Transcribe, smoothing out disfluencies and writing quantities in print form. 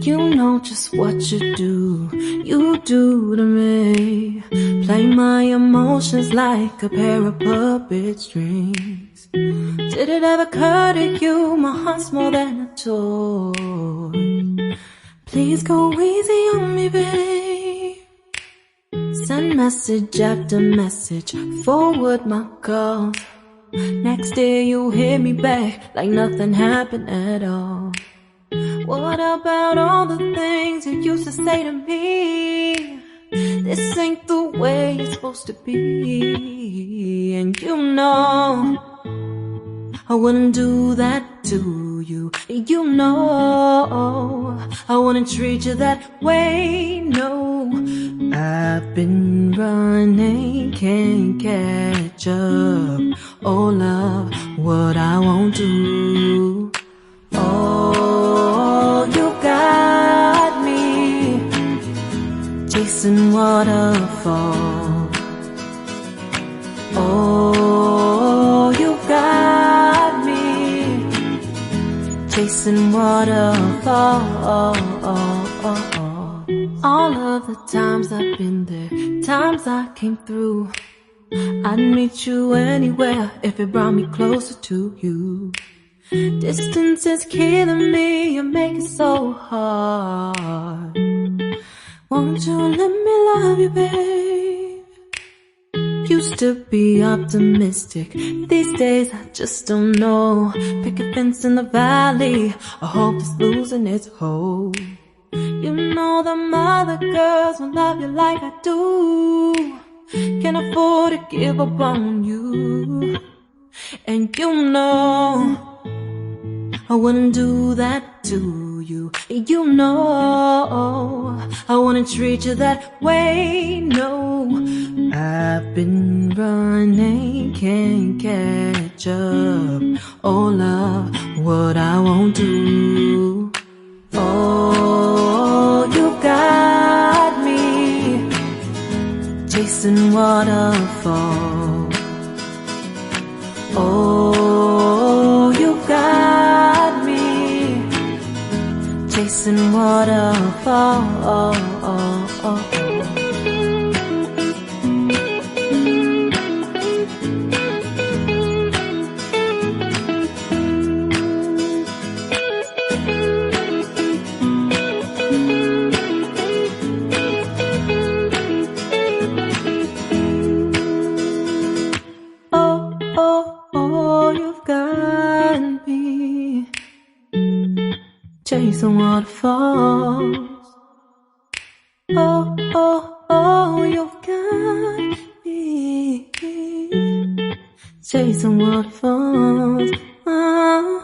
You know just what you do to me. Play my emotions like a pair of puppet strings. Did it ever occur to you my heart's more than a toy? Please go easy on me, babe. Send message after message, forward my calls. Next day you hit me back like nothing happened at all. What about all the things you used to say to me? This ain't the way it's supposed to be. And you know I wouldn't do that to you. You know I wouldn't treat you that way, no. I've been running, can't catch up. Oh love, what I won't do. Oh, you got me chasing waterfalls. Oh, you got me chasing waterfalls. All of the times I've been there, times I came through, I'd meet you anywhere if it brought me closer to you. Distance is killing me, you make it so hard. Won't you let me love you, babe? Used to be optimistic, these days I just don't know. Pick a fence in the valley, I hope it's losing its hold. You know them other girls won't love you like I do. Can't afford to give up on you. And you know I wouldn't do that to you. You know I wouldn't treat you that way, no. I've been running, can't catch up. Oh love, what I won't do. Oh, you got me chasing waterfalls. Oh, you got me chasing waterfalls. Oh, you've got me chasing waterfalls. Oh, you've got me chasing waterfalls.